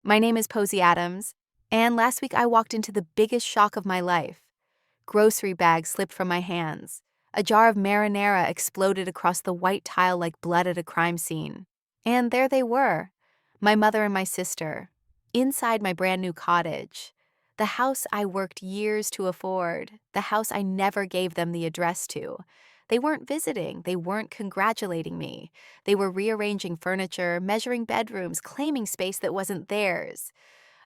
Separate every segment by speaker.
Speaker 1: My name is Posie Adams, and last week I walked into the biggest shock of my life. Grocery bags slipped from my hands. A jar of marinara exploded across the white tile like blood at a crime scene. And there they were, my mother and my sister, inside my brand new cottage. The house I worked years to afford, the house I never gave them the address to. They weren't visiting, they weren't congratulating me. They were rearranging furniture, measuring bedrooms, claiming space that wasn't theirs.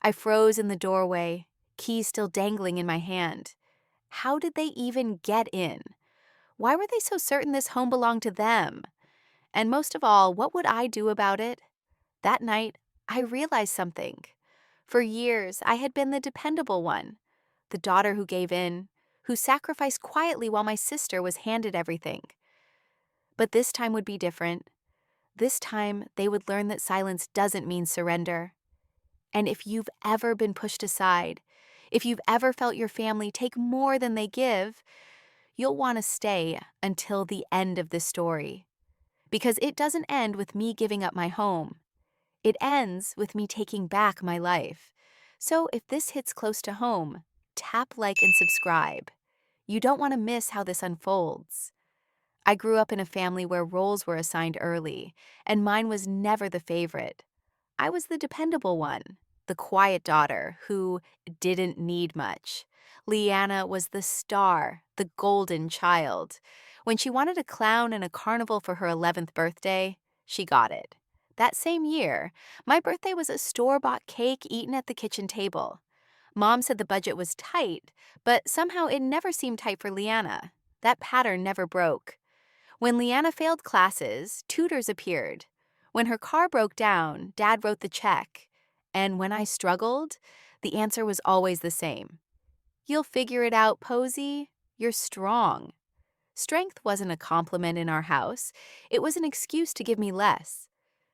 Speaker 1: I froze in the doorway, keys still dangling in my hand. How did they even get in? Why were they so certain this home belonged to them? And most of all, what would I do about it? That night, I realized something. For years, I had been the dependable one, the daughter who gave in, who sacrificed quietly while my sister was handed everything. But this time would be different. This time, they would learn that silence doesn't mean surrender. And if you've ever been pushed aside, if you've ever felt your family take more than they give, you'll want to stay until the end of this story. Because it doesn't end with me giving up my home. It ends with me taking back my life. So if this hits close to home, tap like and subscribe. You don't want to miss how this unfolds. I grew up in a family where roles were assigned early, and mine was never the favorite. I was the dependable one, the quiet daughter who didn't need much. Lyanna was the star, the golden child. When she wanted a clown and a carnival for her 11th birthday, she got it. That same year, my birthday was a store-bought cake eaten at the kitchen table. Mom said the budget was tight, but somehow it never seemed tight for Lyanna. That pattern never broke. When Lyanna failed classes, tutors appeared. When her car broke down, Dad wrote the check. And when I struggled, the answer was always the same. You'll figure it out, Posie. You're strong. Strength wasn't a compliment in our house. It was an excuse to give me less.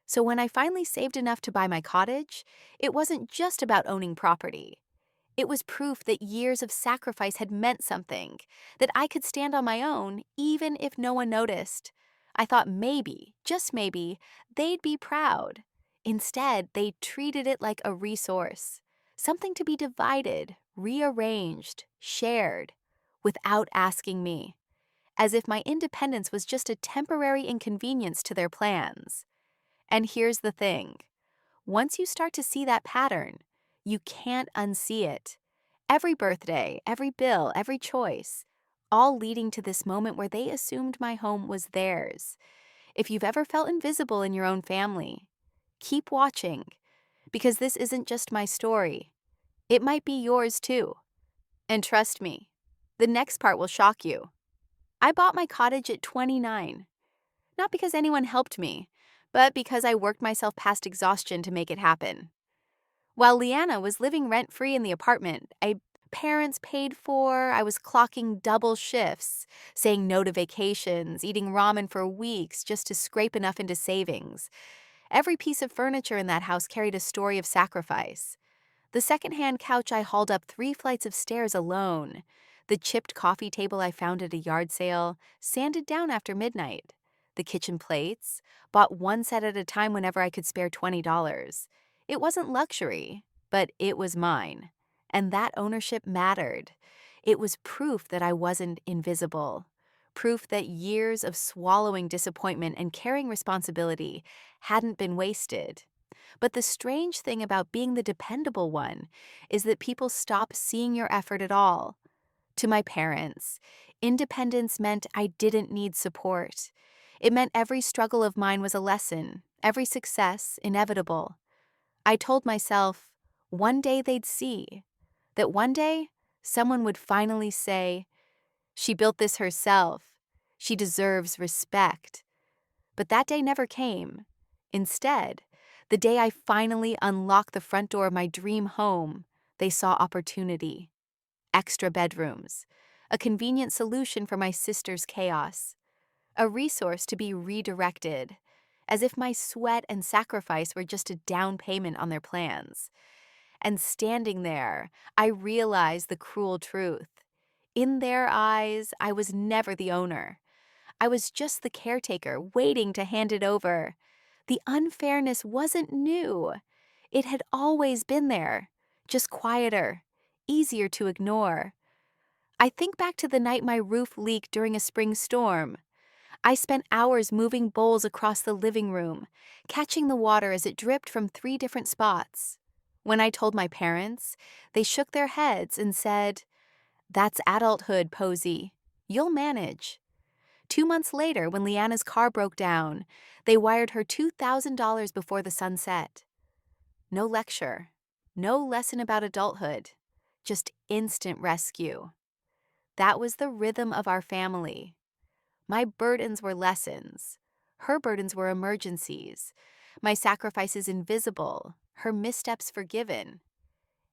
Speaker 1: So when I finally saved enough to buy my cottage, it wasn't just about owning property. It was proof that years of sacrifice had meant something, that I could stand on my own even if no one noticed. I thought maybe, just maybe, they'd be proud. Instead, they treated it like a resource, something to be divided, rearranged, shared, without asking me, as if my independence was just a temporary inconvenience to their plans. And here's the thing. Once you start to see that pattern, you can't unsee it. Every birthday, every bill, every choice, all leading to this moment where they assumed my home was theirs. If you've ever felt invisible in your own family, keep watching, because this isn't just my story. It might be yours too. And trust me, the next part will shock you. I bought my cottage at 29, not because anyone helped me, but because I worked myself past exhaustion to make it happen. While Lyanna was living rent-free in the apartment parents paid for, I was clocking double shifts, saying no to vacations, eating ramen for weeks just to scrape enough into savings. Every piece of furniture in that house carried a story of sacrifice. The secondhand couch I hauled up 3 flights of stairs alone. The chipped coffee table I found at a yard sale, sanded down after midnight. The kitchen plates, bought one set at a time whenever I could spare $20. It wasn't luxury, but it was mine. And that ownership mattered. It was proof that I wasn't invisible. Proof that years of swallowing disappointment and carrying responsibility hadn't been wasted. But the strange thing about being the dependable one is that people stop seeing your effort at all. To my parents, independence meant I didn't need support. It meant every struggle of mine was a lesson, every success inevitable. I told myself, one day they'd see, that one day someone would finally say, she built this herself, she deserves respect. But that day never came. Instead, the day I finally unlocked the front door of my dream home, they saw opportunity. Extra bedrooms, a convenient solution for my sister's chaos, a resource to be redirected, as if my sweat and sacrifice were just a down payment on their plans. And standing there, I realized the cruel truth. In their eyes, I was never the owner. I was just the caretaker waiting to hand it over. The unfairness wasn't new. It had always been there, just quieter, easier to ignore. I think back to the night my roof leaked during a spring storm. I spent hours moving bowls across the living room, catching the water as it dripped from 3 different spots. When I told my parents, they shook their heads and said, "That's adulthood, Posie. You'll manage." 2 months later, when Lyanna's car broke down, they wired her $2,000 before the sun set. No lecture, no lesson about adulthood, just instant rescue. That was the rhythm of our family. My burdens were lessons. Her burdens were emergencies. My sacrifices invisible, her missteps forgiven.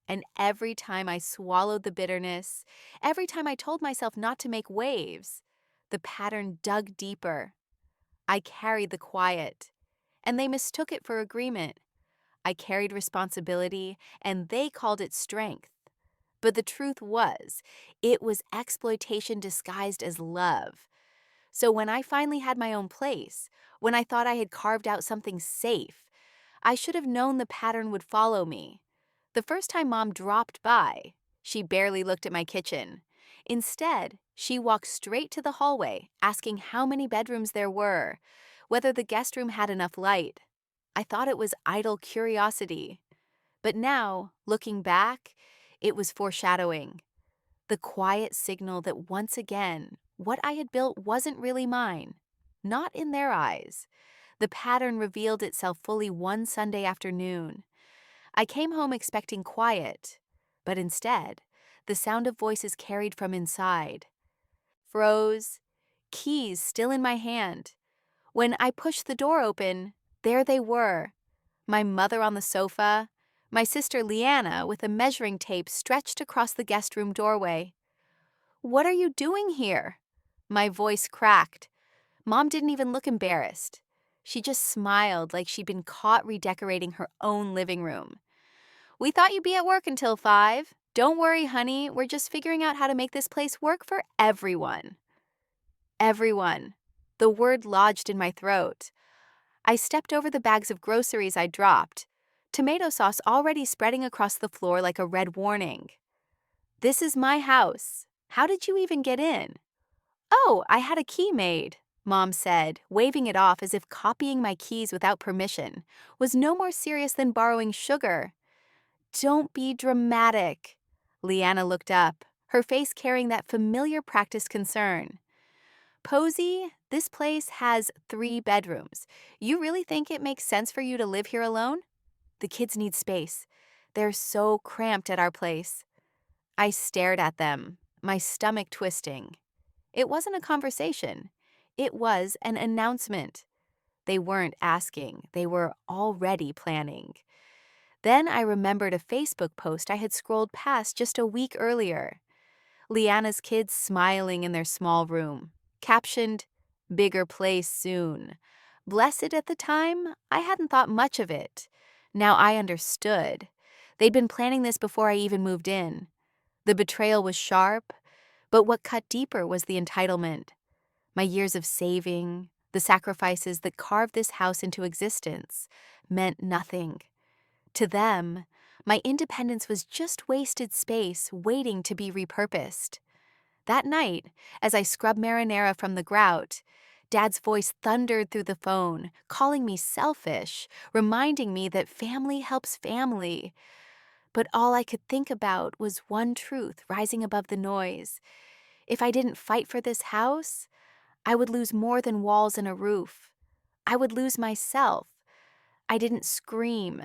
Speaker 1: And every time I swallowed the bitterness, every time I told myself not to make waves, the pattern dug deeper. I carried the quiet, and they mistook it for agreement. I carried responsibility, and they called it strength. But the truth was, it was exploitation disguised as love. So when I finally had my own place, when I thought I had carved out something safe, I should have known the pattern would follow me. The first time Mom dropped by, she barely looked at my kitchen. Instead, she walked straight to the hallway, asking how many bedrooms there were, whether the guest room had enough light. I thought it was idle curiosity. But now, looking back, it was foreshadowing. The quiet signal that once again, what I had built wasn't really mine. Not in their eyes. The pattern revealed itself fully one Sunday afternoon. I came home expecting quiet, but instead, the sound of voices carried from inside. Froze, keys still in my hand. When I pushed the door open, there they were. My mother on the sofa, my sister Lyanna with a measuring tape stretched across the guest room doorway. "What are you doing here?" My voice cracked. Mom didn't even look embarrassed. She just smiled like she'd been caught redecorating her own living room. "We thought you'd be at work until 5. Don't worry, honey. We're just figuring out how to make this place work for everyone." Everyone. The word lodged in my throat. I stepped over the bags of groceries I dropped, tomato sauce already spreading across the floor like a red warning. "This is my house. How did you even get in?" "Oh, I had a key made," Mom said, waving it off as if copying my keys without permission was no more serious than borrowing sugar. "Don't be dramatic." Lyanna looked up, her face carrying that familiar practiced concern. "Posie, this place has 3 bedrooms. You really think it makes sense for you to live here alone? The kids need space. They're so cramped at our place." I stared at them, my stomach twisting. It wasn't a conversation. It was an announcement. They weren't asking. They were already planning. Then I remembered a Facebook post I had scrolled past just a week earlier. Lyanna's kids smiling in their small room. Captioned, "Bigger place soon." Blessed at the time, I hadn't thought much of it. Now I understood. They'd been planning this before I even moved in. The betrayal was sharp, but what cut deeper was the entitlement. My years of saving, the sacrifices that carved this house into existence, meant nothing. To them, my independence was just wasted space waiting to be repurposed. That night, as I scrubbed marinara from the grout, Dad's voice thundered through the phone, calling me selfish, reminding me that family helps family. But all I could think about was one truth rising above the noise. If I didn't fight for this house, I would lose more than walls and a roof. I would lose myself. I didn't scream.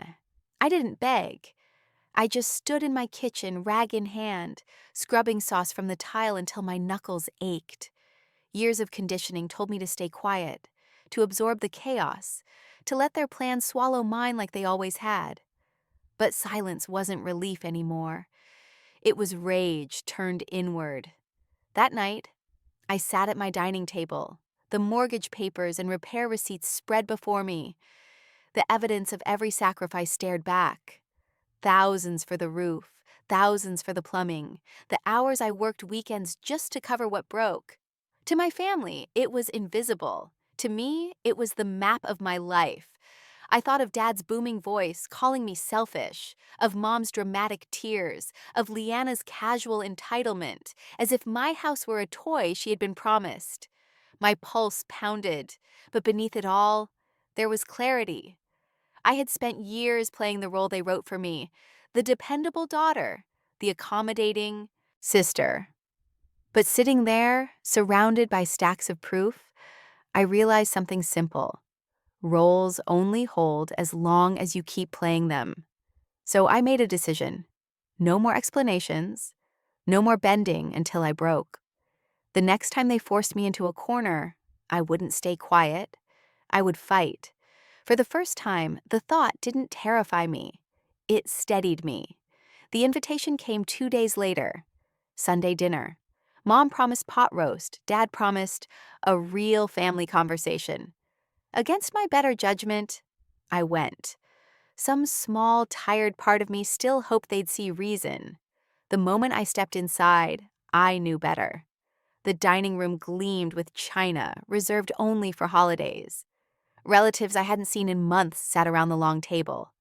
Speaker 1: I didn't beg. I just stood in my kitchen, rag in hand, scrubbing sauce from the tile until my knuckles ached. Years of conditioning told me to stay quiet, to absorb the chaos, to let their plans swallow mine like they always had. But silence wasn't relief anymore. It was rage turned inward. That night, I sat at my dining table, the mortgage papers and repair receipts spread before me. The evidence of every sacrifice stared back. Thousands for the roof, thousands for the plumbing, the hours I worked weekends just to cover what broke. To my family, it was invisible. To me, it was the map of my life. I thought of Dad's booming voice calling me selfish, of Mom's dramatic tears, of Lyanna's casual entitlement, as if my house were a toy she had been promised. My pulse pounded, but beneath it all, there was clarity. I had spent years playing the role they wrote for me, the dependable daughter, the accommodating sister. But sitting there, surrounded by stacks of proof, I realized something simple. Roles only hold as long as you keep playing them. So I made a decision. No more explanations, no more bending until I broke. The next time they forced me into a corner, I wouldn't stay quiet. I would fight. For the first time, the thought didn't terrify me. It steadied me. The invitation came 2 days later. Sunday dinner. Mom promised pot roast. Dad promised a real family conversation. Against my better judgment, I went. Some small, tired part of me still hoped they'd see reason. The moment I stepped inside, I knew better. The dining room gleamed with china, reserved only for holidays. Relatives I hadn't seen in months sat around the long table.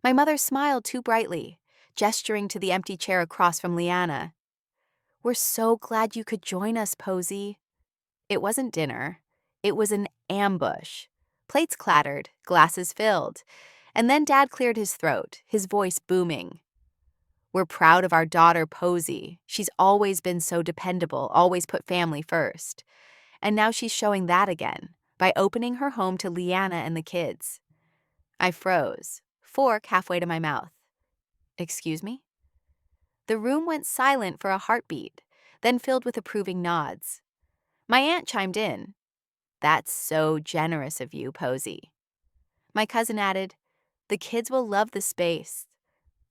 Speaker 1: My mother smiled too brightly, gesturing to the empty chair across from Lyanna. "We're so glad you could join us, Posie." It wasn't dinner. It was an ambush. Plates clattered, glasses filled, and then Dad cleared his throat, his voice booming. "We're proud of our daughter, Posie. She's always been so dependable, always put family first. And now she's showing that again, by opening her home to Lyanna and the kids." I froze, fork halfway to my mouth. "Excuse me?" The room went silent for a heartbeat, then filled with approving nods. My aunt chimed in. "That's so generous of you, Posie." My cousin added, "The kids will love the space."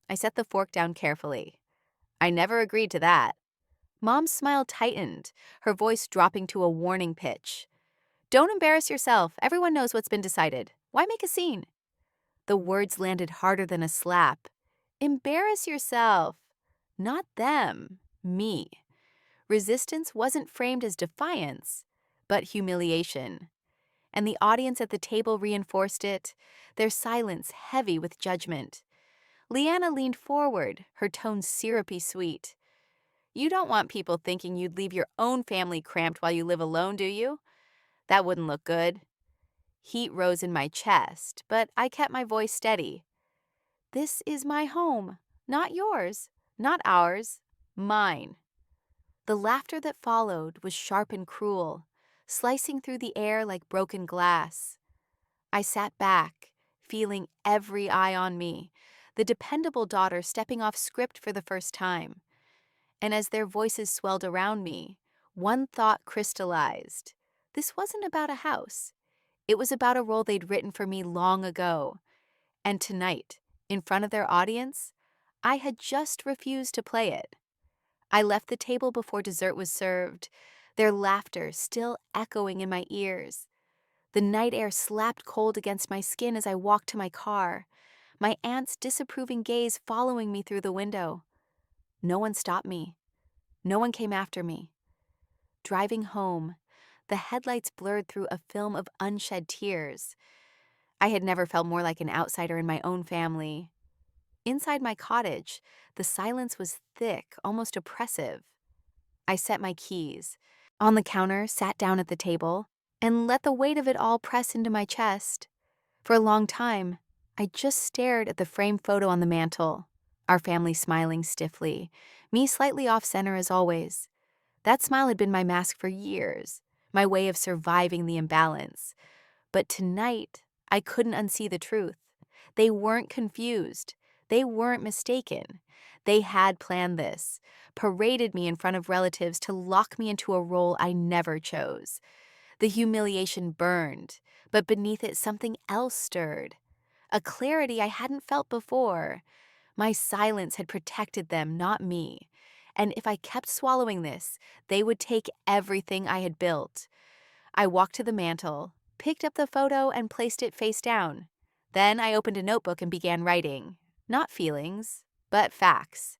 Speaker 1: I set the fork down carefully. "I never agreed to that." Mom's smile tightened, her voice dropping to a warning pitch. "Don't embarrass yourself. Everyone knows what's been decided. Why make a scene?" The words landed harder than a slap. Embarrass yourself. Not them. Me. Resistance wasn't framed as defiance, but humiliation. And the audience at the table reinforced it, their silence heavy with judgment. Lyanna leaned forward, her tone syrupy sweet. "You don't want people thinking you'd leave your own family cramped while you live alone, do you? That wouldn't look good." Heat rose in my chest, but I kept my voice steady. "This is my home, not yours, not ours, mine." The laughter that followed was sharp and cruel, slicing through the air like broken glass. I sat back, feeling every eye on me, the dependable daughter stepping off script for the first time. And as their voices swelled around me, one thought crystallized. This wasn't about a house. It was about a role they'd written for me long ago. And tonight, in front of their audience, I had just refused to play it. I left the table before dessert was served, their laughter still echoing in my ears. The night air slapped cold against my skin as I walked to my car, my aunt's disapproving gaze following me through the window. No one stopped me. No one came after me. Driving home, the headlights blurred through a film of unshed tears. I had never felt more like an outsider in my own family. Inside my cottage, the silence was thick, almost oppressive. I set my keys. On the counter, sat down at the table, and let the weight of it all press into my chest. For a long time, I just stared at the framed photo on the mantel, our family smiling stiffly, me slightly off-center as always. That smile had been my mask for years, my way of surviving the imbalance. But tonight, I couldn't unsee the truth. They weren't confused. They weren't mistaken. They had planned this, paraded me in front of relatives to lock me into a role I never chose. The humiliation burned, but beneath it something else stirred. A clarity I hadn't felt before. My silence had protected them, not me. And if I kept swallowing this, they would take everything I had built. I walked to the mantel, picked up the photo, and placed it face down. Then I opened a notebook and began writing. Not feelings, but facts.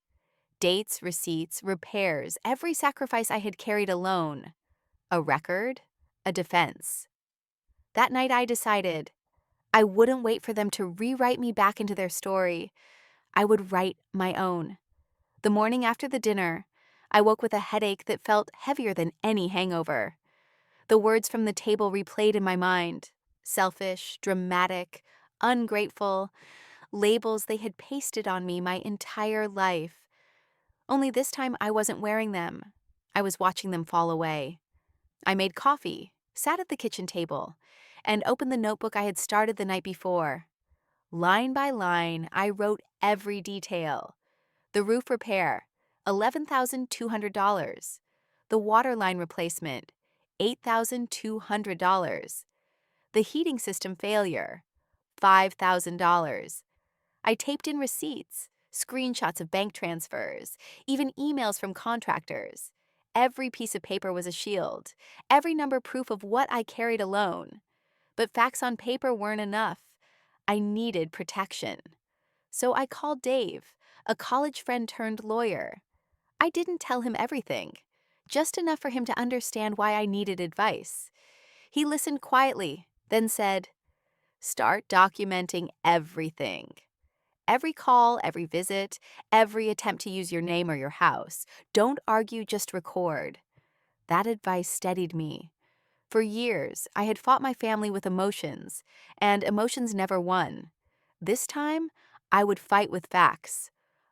Speaker 1: Dates, receipts, repairs, every sacrifice I had carried alone. A record, a defense. That night I decided, I wouldn't wait for them to rewrite me back into their story. I would write my own. The morning after the dinner, I woke with a headache that felt heavier than any hangover. The words from the table replayed in my mind. Selfish, dramatic, ungrateful, labels they had pasted on me my entire life. Only this time I wasn't wearing them. I was watching them fall away. I made coffee, sat at the kitchen table, and opened the notebook I had started the night before. Line by line, I wrote every detail. The roof repair, $11,200. The water line replacement, $8,200. The heating system failure, $5,000. I taped in receipts, screenshots of bank transfers, even emails from contractors. Every piece of paper was a shield, every number proof of what I carried alone. But facts on paper weren't enough. I needed protection. So I called Dave, a college friend turned lawyer. I didn't tell him everything, just enough for him to understand why I needed advice. He listened quietly, then said, "Start documenting everything. Every call, every visit, every attempt to use your name or your house. Don't argue, just record." That advice steadied me. For years, I had fought my family with emotions, and emotions never won. This time, I would fight with facts.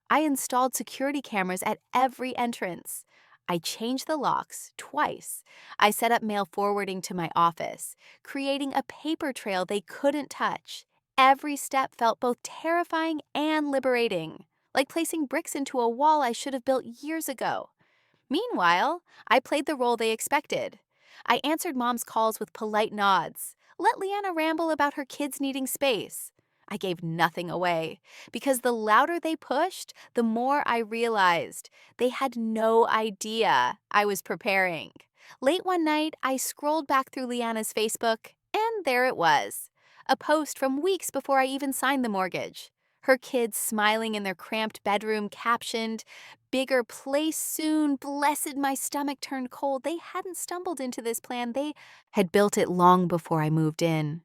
Speaker 1: I installed security cameras at every entrance. I changed the locks twice. I set up mail forwarding to my office, creating a paper trail they couldn't touch. Every step felt both terrifying and liberating, like placing bricks into a wall I should have built years ago. Meanwhile, I played the role they expected. I answered Mom's calls with polite nods, let Lyanna ramble about her kids needing space. I gave nothing away, because the louder they pushed, the more I realized they had no idea I was preparing. Late one night, I scrolled back through Lyanna's Facebook, and there it was, a post from weeks before I even signed the mortgage. Her kids smiling in their cramped bedroom, captioned, "Bigger place soon, blessed." My stomach turned cold. They hadn't stumbled into this plan. They had built it long before I moved in.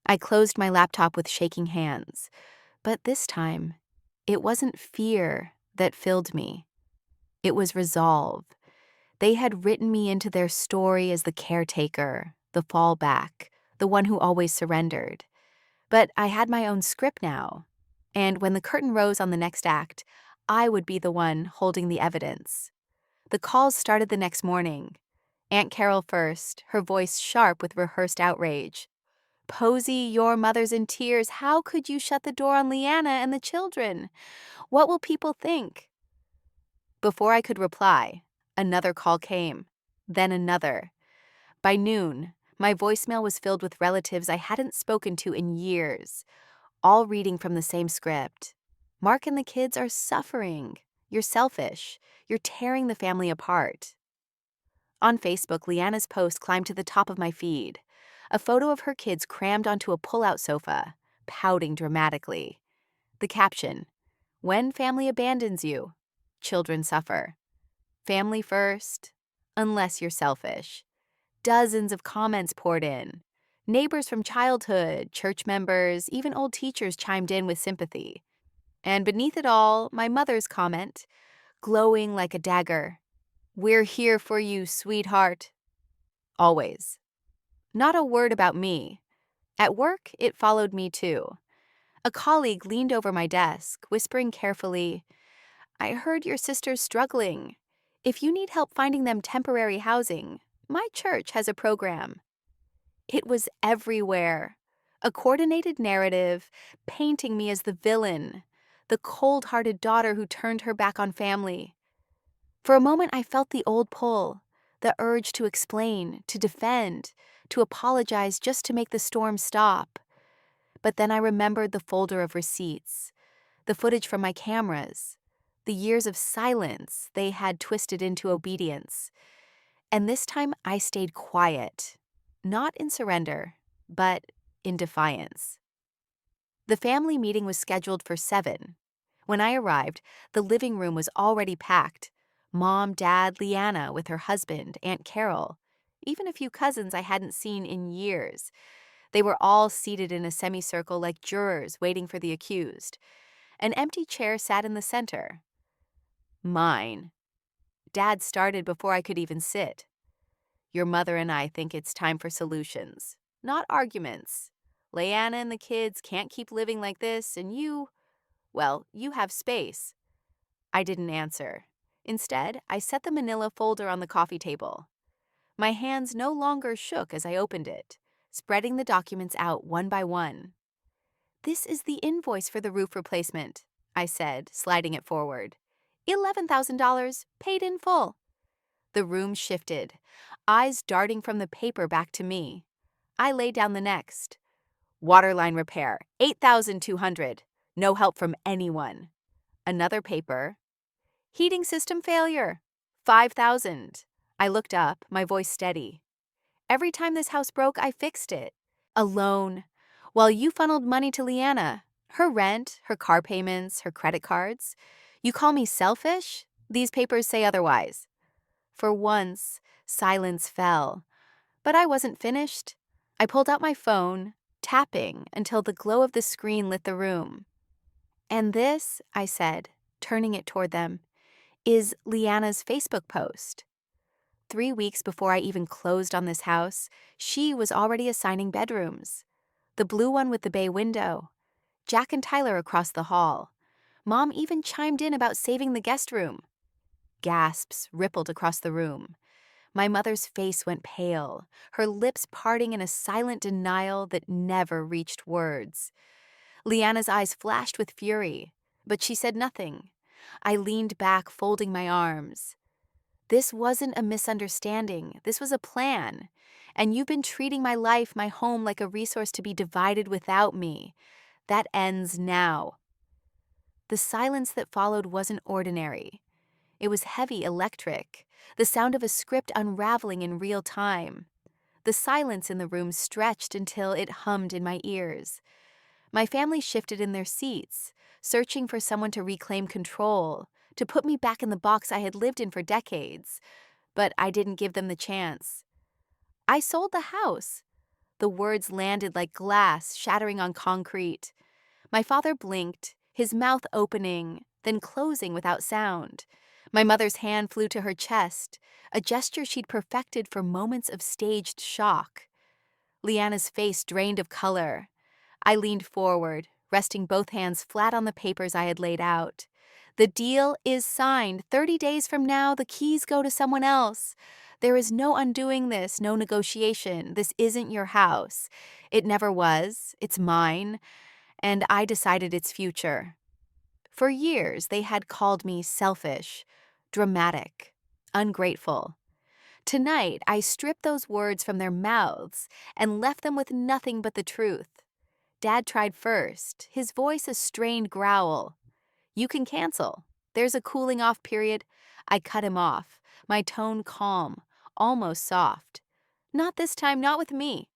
Speaker 1: I closed my laptop with shaking hands. But this time, it wasn't fear that filled me. It was resolve. They had written me into their story as the caretaker, the fallback, the one who always surrendered. But I had my own script now. And when the curtain rose on the next act, I would be the one holding the evidence. The calls started the next morning. Aunt Carol first, her voice sharp with rehearsed outrage. "Posie, your mother's in tears. How could you shut the door on Lyanna and the children? What will people think?" Before I could reply, another call came, then another. By noon, my voicemail was filled with relatives I hadn't spoken to in years, all reading from the same script. "Mark and the kids are suffering. You're selfish. You're tearing the family apart." On Facebook, Lyanna's post climbed to the top of my feed. A photo of her kids crammed onto a pull-out sofa, pouting dramatically. The caption, "When family abandons you, children suffer. Family first, unless you're selfish." Dozens of comments poured in. Neighbors from childhood, church members, even old teachers chimed in with sympathy. And beneath it all, my mother's comment, glowing like a dagger, "We're here for you, sweetheart. Always." Not a word about me. At work, it followed me too. A colleague leaned over my desk, whispering carefully, "I heard your sister's struggling. If you need help finding them temporary housing, my church has a program." It was everywhere. A coordinated narrative, painting me as the villain, the cold-hearted daughter who turned her back on family. For a moment, I felt the old pull, the urge to explain, to defend, to apologize just to make the storm stop. But then I remembered the folder of receipts, the footage from my cameras, the years of silence they had twisted into obedience. And this time I stayed quiet, not in surrender, but in defiance. The family meeting was scheduled for 7. When I arrived, the living room was already packed. Mom, Dad, Lyanna with her husband, Aunt Carol, even a few cousins I hadn't seen in years. They were all seated in a semicircle like jurors waiting for the accused. An empty chair sat in the center. Mine. Dad started before I could even sit. Your mother and I think it's time for solutions, not arguments. Lyanna and the kids can't keep living like this, and you have space. I didn't answer. Instead, I set the manila folder on the coffee table. My hands no longer shook as I opened it, spreading the documents out one by one. This is the invoice for the roof replacement, I said, sliding it forward. $11,000, paid in full. The room shifted, eyes darting from the paper back to me. I laid down the next. Waterline repair, $8,200. No help from anyone. Another paper. Heating system failure, $5,000. I looked up, my voice steady. Every time this house broke, I fixed it. Alone. While you funneled money to Lyanna. Her rent, her car payments, her credit cards. You call me selfish? These papers say otherwise. For once, silence fell. But I wasn't finished. I pulled out my phone, tapping until the glow of the screen lit the room. And this, I said, turning it toward them, is Lyanna's Facebook post. 3 weeks before I even closed on this house, she was already assigning bedrooms. The blue one with the bay window. Jack and Tyler across the hall. Mom even chimed in about saving the guest room. Gasps rippled across the room. My mother's face went pale, her lips parting in a silent denial that never reached words. Lyanna's eyes flashed with fury, but she said nothing. I leaned back, folding my arms. This wasn't a misunderstanding. This was a plan. And you've been treating my life, my home, like a resource to be divided without me. That ends now. The silence that followed wasn't ordinary. It was heavy, electric, the sound of a script unraveling in real time. The silence in the room stretched until it hummed in my ears. My family shifted in their seats, searching for someone to reclaim control, to put me back in the box I had lived in for decades. But I didn't give them the chance. I sold the house. The words landed like glass shattering on concrete. My father blinked, his mouth opening, then closing without sound. My mother's hand flew to her chest, a gesture she'd perfected for moments of staged shock. Lyanna's face drained of color. I leaned forward, resting both hands flat on the papers I had laid out. The deal is signed. 30 days from now, the keys go to someone else. There is no undoing this, no negotiation. This isn't your house. It never was. It's mine. And I decided its future. For years, they had called me selfish, dramatic, ungrateful. Tonight, I stripped those words from their mouths and left them with nothing but the truth. Dad tried first, his voice a strained growl. You can cancel. There's a cooling off period. I cut him off, my tone calm, almost soft. Not this time, not with me.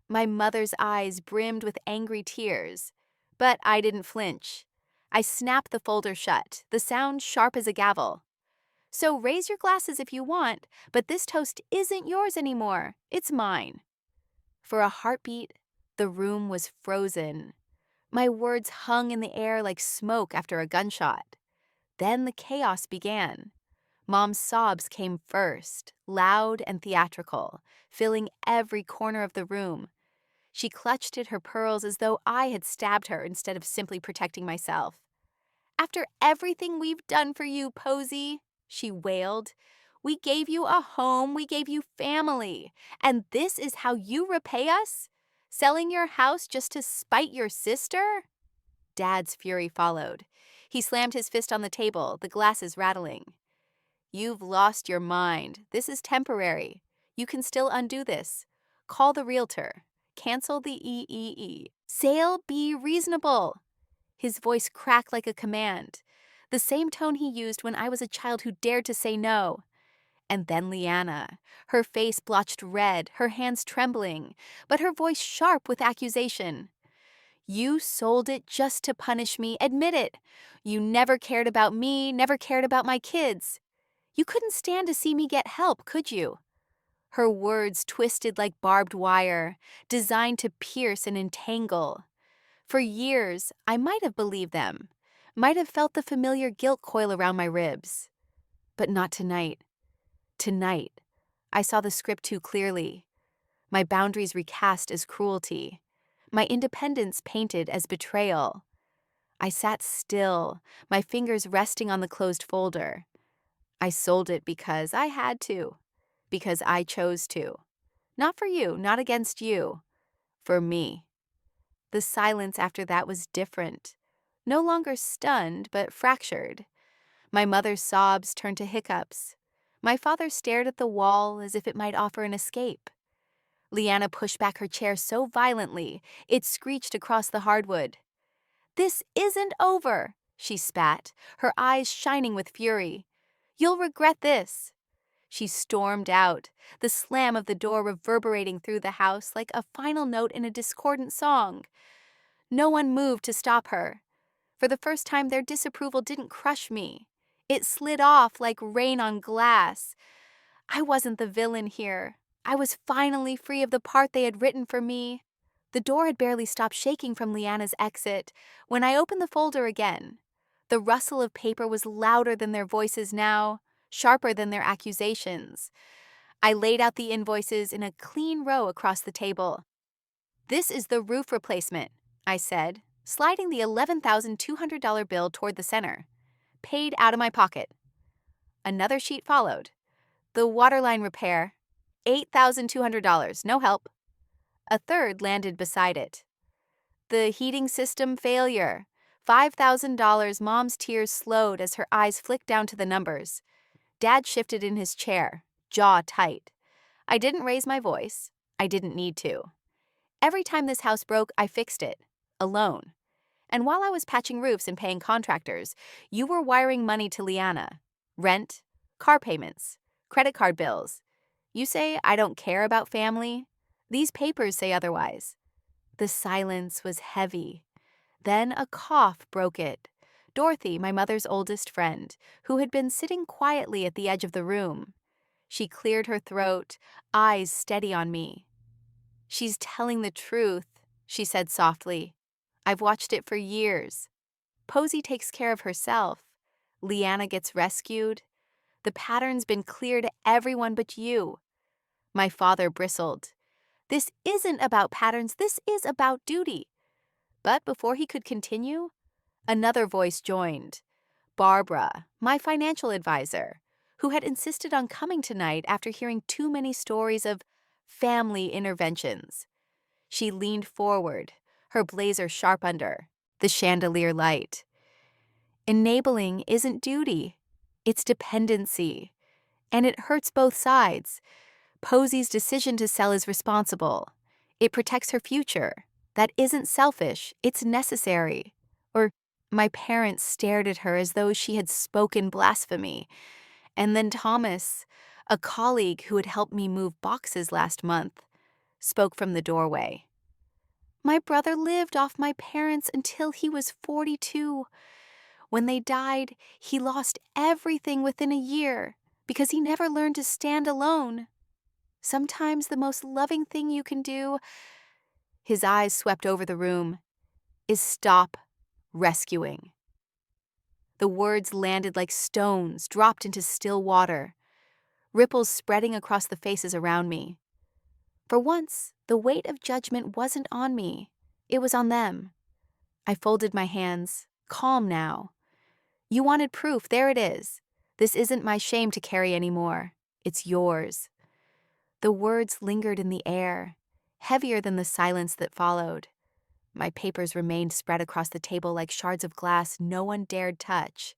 Speaker 1: My mother's eyes brimmed with angry tears. But I didn't flinch. I snapped the folder shut, the sound sharp as a gavel. So raise your glasses if you want, but this toast isn't yours anymore. It's mine. For a heartbeat, the room was frozen. My words hung in the air like smoke after a gunshot. Then the chaos began. Mom's sobs came first, loud and theatrical, filling every corner of the room. She clutched at her pearls as though I had stabbed her instead of simply protecting myself. After everything we've done for you, Posie, she wailed. We gave you a home, we gave you family, and this is how you repay us? Selling your house just to spite your sister? Dad's fury followed. He slammed his fist on the table, the glasses rattling. You've lost your mind. This is temporary. You can still undo this. Call the realtor. Cancel the EEE. Sale be reasonable. His voice cracked like a command, the same tone he used when I was a child who dared to say no. And then Lyanna, her face blotched red, her hands trembling, but her voice sharp with accusation. You sold it just to punish me. Admit it. You never cared about me, never cared about my kids. You couldn't stand to see me get help, could you? her words twisted like barbed wire, designed to pierce and entangle. For years, I might have believed them, might have felt the familiar guilt coil around my ribs. But not tonight. Tonight, I saw the script too clearly. My boundaries recast as cruelty. My independence painted as betrayal. I sat still, my fingers resting on the closed folder. I sold it because I had to, because I chose to. Not for you, not against you. For me. The silence after that was different. No longer stunned, but fractured. My mother's sobs turned to hiccups. My father stared at the wall as if it might offer an escape. Lyanna pushed back her chair so violently, it screeched across the hardwood. "This isn't over," she spat, her eyes shining with fury. "You'll regret this." She stormed out, the slam of the door reverberating through the house like a final note in a discordant song. No one moved to stop her. For the first time, their disapproval didn't crush me. It slid off like rain on glass. I wasn't the villain here. I was finally free of the part they had written for me. The door had barely stopped shaking from Lyanna's exit when I opened the folder again. The rustle of paper was louder than their voices now, sharper than their accusations. I laid out the invoices in a clean row across the table. "This is the roof replacement," I said, sliding the $11,200 bill toward the center. "Paid out of my pocket." Another sheet followed. "The waterline repair, $8,200, no help." A third landed beside it. "The heating system failure, $5,000. Mom's tears slowed as her eyes flicked down to the numbers. Dad shifted in his chair, jaw tight. I didn't raise my voice. I didn't need to. Every time this house broke, I fixed it, alone. And while I was patching roofs and paying contractors, you were wiring money to Lyanna. Rent, car payments, credit card bills. You say I don't care about family? These papers say otherwise." The silence was heavy. Then a cough broke it. Dorothy, my mother's oldest friend, who had been sitting quietly at the edge of the room. She cleared her throat, eyes steady on me. "She's telling the truth," she said softly. "I've watched it for years. Posie takes care of herself. Lyanna gets rescued. The pattern's been clear to everyone but you." My father bristled. "This isn't about patterns, this is about duty." But before he could continue, another voice joined. Barbara, my financial advisor, who had insisted on coming tonight after hearing too many stories of family interventions. She leaned forward, her blazer sharp under, the chandelier light. "Enabling isn't duty, it's dependency. And it hurts both sides. Posie's decision to sell is responsible. It protects her future. That isn't selfish, it's necessary." Or my parents stared at her as though she had spoken blasphemy. And then Thomas, a colleague who had helped me move boxes last month, spoke from the doorway. "My brother lived off my parents until he was 42. When they died, he lost everything within a year because he never learned to stand alone. Sometimes the most loving thing you can do," his eyes swept over the room, "is stop rescuing." The words landed like stones dropped into still water, ripples spreading across the faces around me. For once, the weight of judgment wasn't on me. It was on them. I folded my hands, calm now. "You wanted proof, there it is. This isn't my shame to carry anymore. It's yours." The words lingered in the air, heavier than the silence that followed. My papers remained spread across the table like shards of glass no one dared touch.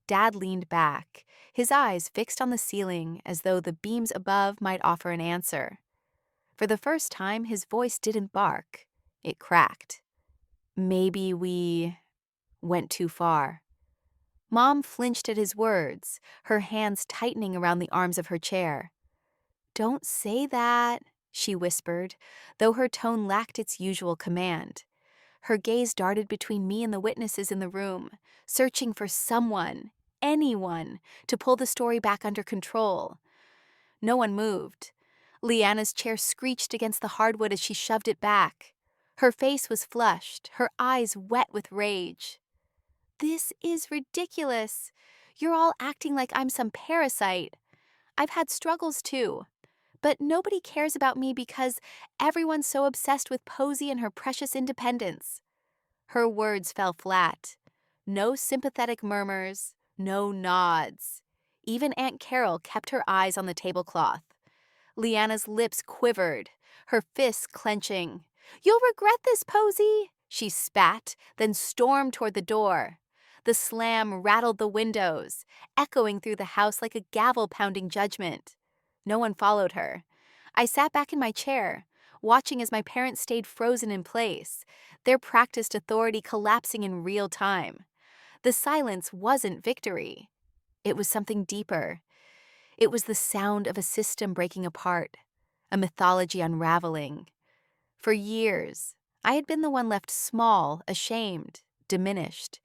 Speaker 1: Dad leaned back, his eyes fixed on the ceiling as though the beams above might offer an answer. For the first time, his voice didn't bark. It cracked. "Maybe we went too far." Mom flinched at his words, her hands tightening around the arms of her chair. "Don't say that," she whispered, though her tone lacked its usual command. Her gaze darted between me and the witnesses in the room, searching for someone, anyone, to pull the story back under control. No one moved. Lyanna's chair screeched against the hardwood as she shoved it back. Her face was flushed, her eyes wet with rage. "This is ridiculous. You're all acting like I'm some parasite. I've had struggles too. But nobody cares about me because everyone's so obsessed with Posie and her precious independence." Her words fell flat. No sympathetic murmurs, no nods. Even Aunt Carol kept her eyes on the tablecloth. Lyanna's lips quivered, her fists clenching. "You'll regret this, Posie," she spat, then stormed toward the door. The slam rattled the windows, echoing through the house like a gavel-pounding judgment. No one followed her. I sat back in my chair, watching as my parents stayed frozen in place, their practiced authority collapsing in real time. The silence wasn't victory. It was something deeper. It was the sound of a system breaking apart, a mythology unraveling. For years, I had been the one left small, ashamed, diminished.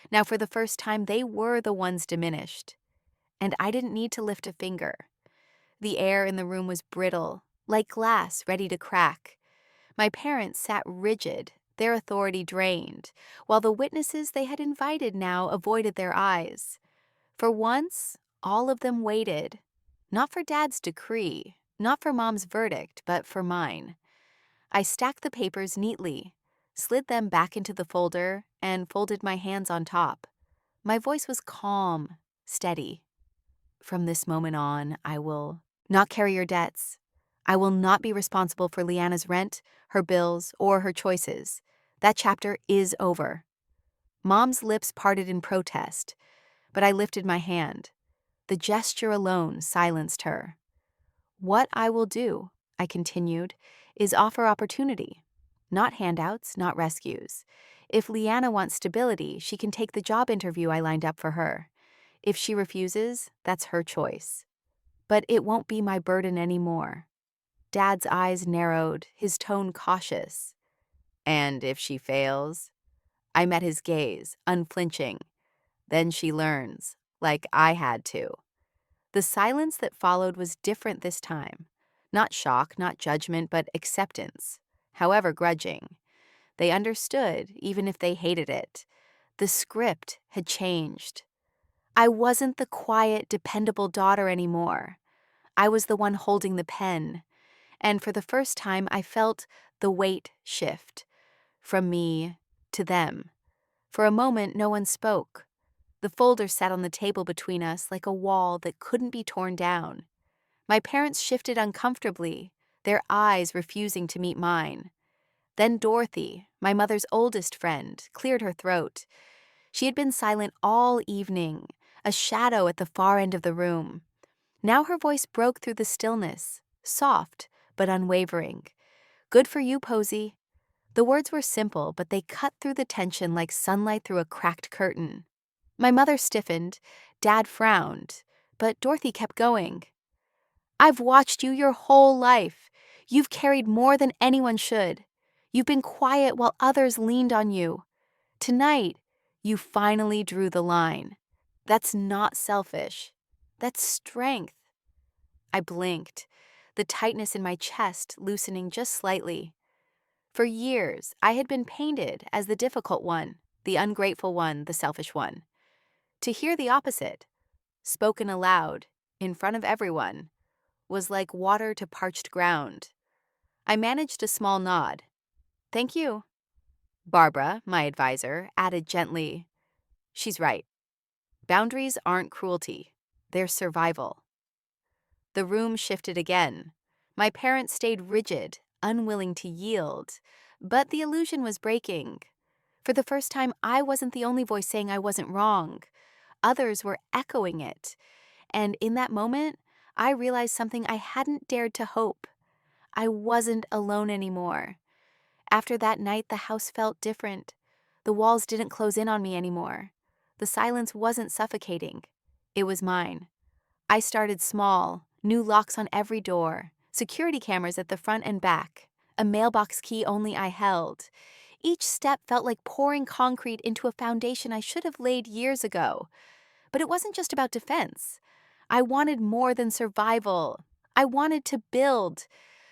Speaker 1: Now, for the first time, they were the ones diminished. And I didn't need to lift a finger. The air in the room was brittle, like glass ready to crack. My parents sat rigid, their authority drained, while the witnesses they had invited now avoided their eyes. For once, all of them waited, not for Dad's decree, not for Mom's verdict, but for mine. I stacked the papers neatly, slid them back into the folder, and folded my hands on top. My voice was calm, steady. "From this moment on, I will not carry your debts. I will not be responsible for Lyanna's rent, her bills, or her choices. That chapter is over." Mom's lips parted in protest, but I lifted my hand. The gesture alone silenced her. "What I will do," I continued, "is offer opportunity. Not handouts, not rescues. If Lyanna wants stability, she can take the job interview I lined up for her. If she refuses, that's her choice. But it won't be my burden anymore." Dad's eyes narrowed, his tone cautious. "And if she fails?" I met his gaze, unflinching. "Then she learns, like I had to." The silence that followed was different this time. Not shock, not judgment, but acceptance, however grudging. They understood, even if they hated it. The script had changed. I wasn't the quiet, dependable daughter anymore. I was the one holding the pen. And for the first time, I felt the weight shift. From me to them. For a moment, no one spoke. The folder sat on the table between us like a wall that couldn't be torn down. My parents shifted uncomfortably, their eyes refusing to meet mine. Then Dorothy, my mother's oldest friend, cleared her throat. She had been silent all evening, a shadow at the far end of the room. Now her voice broke through the stillness, soft but unwavering. "Good for you, Posie." The words were simple, but they cut through the tension like sunlight through a cracked curtain. My mother stiffened, Dad frowned, but Dorothy kept going. "I've watched you your whole life. You've carried more than anyone should. You've been quiet while others leaned on you. Tonight, you finally drew the line. That's not selfish. That's strength." I blinked, the tightness in my chest loosening just slightly. For years, I had been painted as the difficult one, the ungrateful one, the selfish one. To hear the opposite, spoken aloud, in front of everyone, was like water to parched ground. I managed a small nod. "Thank you." Barbara, my advisor, added gently, "She's right. Boundaries aren't cruelty. They're survival." The room shifted again. My parents stayed rigid, unwilling to yield, but the illusion was breaking. For the first time, I wasn't the only voice saying I wasn't wrong. Others were echoing it. And in that moment, I realized something I hadn't dared to hope. I wasn't alone anymore. After that night, the house felt different. The walls didn't close in on me anymore. The silence wasn't suffocating. It was mine. I started small, new locks on every door, security cameras at the front and back, a mailbox key only I held. Each step felt like pouring concrete into a foundation I should have laid years ago. But it wasn't just about defense. I wanted more than survival. I wanted to build.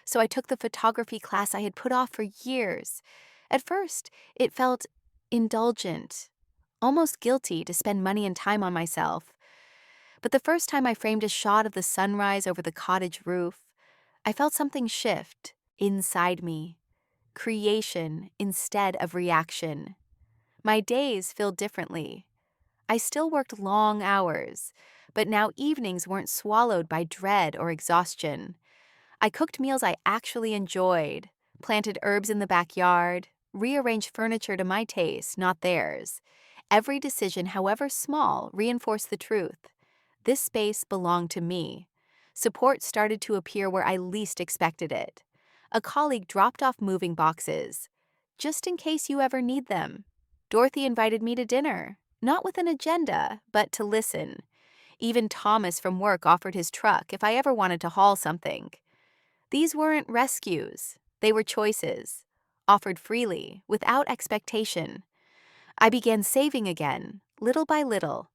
Speaker 1: So I took the photography class I had put off for years. At first, it felt indulgent, almost guilty to spend money and time on myself. But the first time I framed a shot of the sunrise over the cottage roof, I felt something shift inside me. Creation instead of reaction. My days filled differently. I still worked long hours, but now evenings weren't swallowed by dread or exhaustion. I cooked meals I actually enjoyed, planted herbs in the backyard, rearranged furniture to my taste, not theirs. Every decision, however small, reinforced the truth. This space belonged to me. Support started to appear where I least expected it. A colleague dropped off moving boxes, just in case you ever need them. Dorothy invited me to dinner, not with an agenda, but to listen. Even Thomas from work offered his truck if I ever wanted to haul something. These weren't rescues, they were choices, offered freely, without expectation. I began saving again, little by little.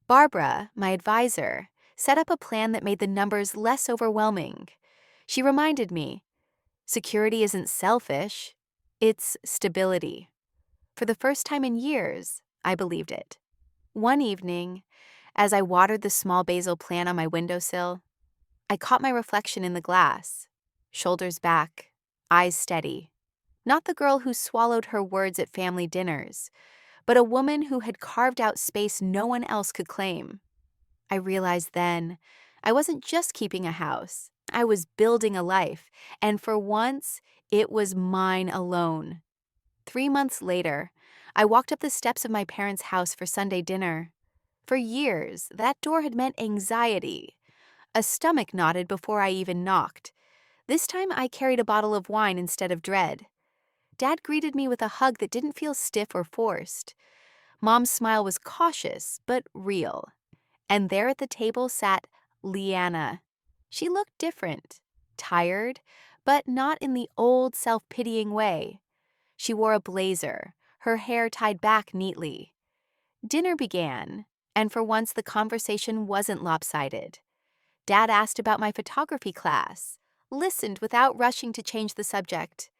Speaker 1: Barbara, my advisor, set up a plan that made the numbers less overwhelming. She reminded me, security isn't selfish, it's stability. For the first time in years, I believed it. One evening, as I watered the small basil plant on my windowsill, I caught my reflection in the glass, shoulders back, eyes steady. Not the girl who swallowed her words at family dinners, but a woman who had carved out space no one else could claim. I realized then I wasn't just keeping a house, I was building a life, and for once, it was mine alone. 3 months later, I walked up the steps of my parents' house for Sunday dinner. For years, that door had meant anxiety. A stomach knotted before I even knocked. This time I carried a bottle of wine instead of dread. Dad greeted me with a hug that didn't feel stiff or forced. Mom's smile was cautious, but real. And there at the table sat Lyanna. She looked different, tired, but not in the old self-pitying way. She wore a blazer, her hair tied back neatly. Dinner began, and for once the conversation wasn't lopsided. Dad asked about my photography class, listened without rushing to change the subject.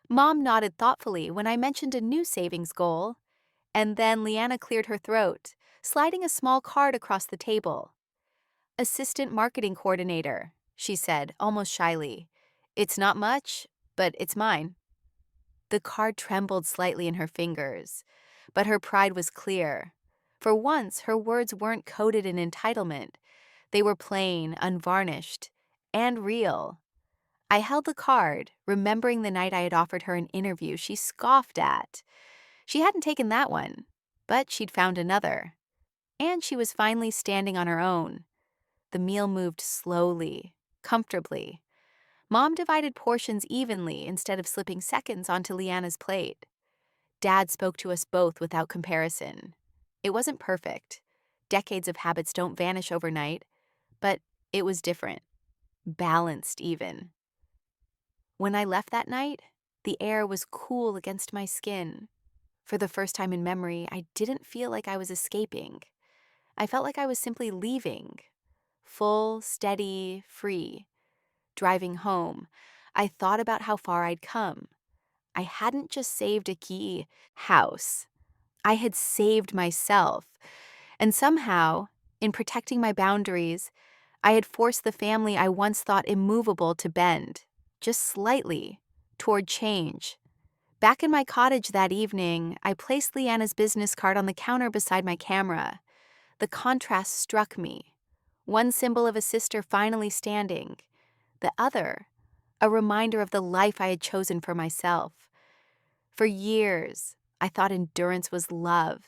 Speaker 1: Mom nodded thoughtfully when I mentioned a new savings goal, and then Lyanna cleared her throat, sliding a small card across the table. Assistant marketing coordinator, she said, almost shyly. It's not much, but it's mine. The card trembled slightly in her fingers, but her pride was clear. For once, her words weren't coded in entitlement. They were plain, unvarnished, and real. I held the card, remembering the night I had offered her an interview she scoffed at. She hadn't taken that one, but she'd found another. And she was finally standing on her own. The meal moved slowly, comfortably. Mom divided portions evenly instead of slipping seconds onto Lyanna's plate. Dad spoke to us both without comparison. It wasn't perfect. Decades of habits don't vanish overnight, but it was different. Balanced, even. When I left that night, the air was cool against my skin. For the first time in memory, I didn't feel like I was escaping. I felt like I was simply leaving. Full, steady, free. Driving home, I thought about how far I'd come. I hadn't just saved a key house. I had saved myself. And somehow, in protecting my boundaries, I had forced the family I once thought immovable to bend, just slightly, toward change. Back in my cottage that evening, I placed Lyanna's business card on the counter beside my camera. The contrast struck me. One symbol of a sister finally standing. The other, a reminder of the life I had chosen for myself. For years, I thought endurance was love.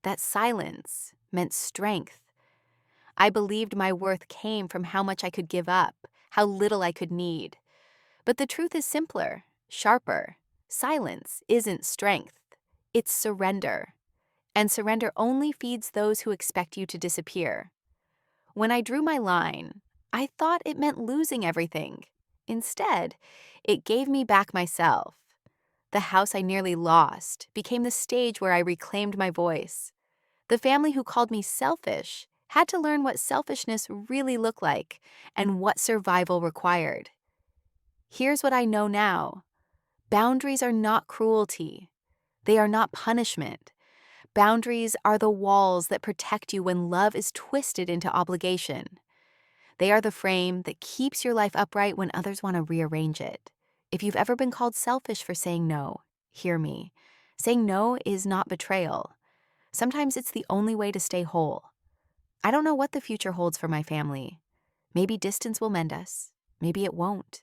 Speaker 1: That silence meant strength. I believed my worth came from how much I could give up, how little I could need. But the truth is simpler, sharper. Silence isn't strength. It's surrender. And surrender only feeds those who expect you to disappear. When I drew my line, I thought it meant losing everything. Instead, it gave me back myself. The house I nearly lost became the stage where I reclaimed my voice. The family who called me selfish had to learn what selfishness really looked like and what survival required. Here's what I know now. Boundaries are not cruelty. They are not punishment. Boundaries are the walls that protect you when love is twisted into obligation. They are the frame that keeps your life upright when others want to rearrange it. If you've ever been called selfish for saying no, hear me. Saying no is not betrayal. Sometimes it's the only way to stay whole. I don't know what the future holds for my family. Maybe distance will mend us. Maybe it won't.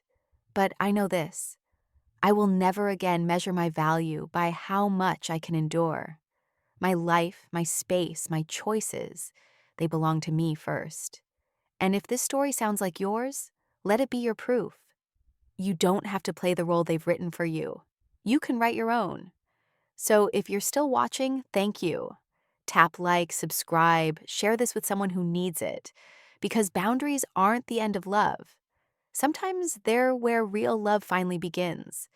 Speaker 1: But I know this. I will never again measure my value by how much I can endure. My life, my space, my choices, they belong to me first. And if this story sounds like yours, let it be your proof. You don't have to play the role they've written for you. You can write your own. So if you're still watching, thank you. Tap like, subscribe, share this with someone who needs it. Because boundaries aren't the end of love. Sometimes they're where real love finally begins.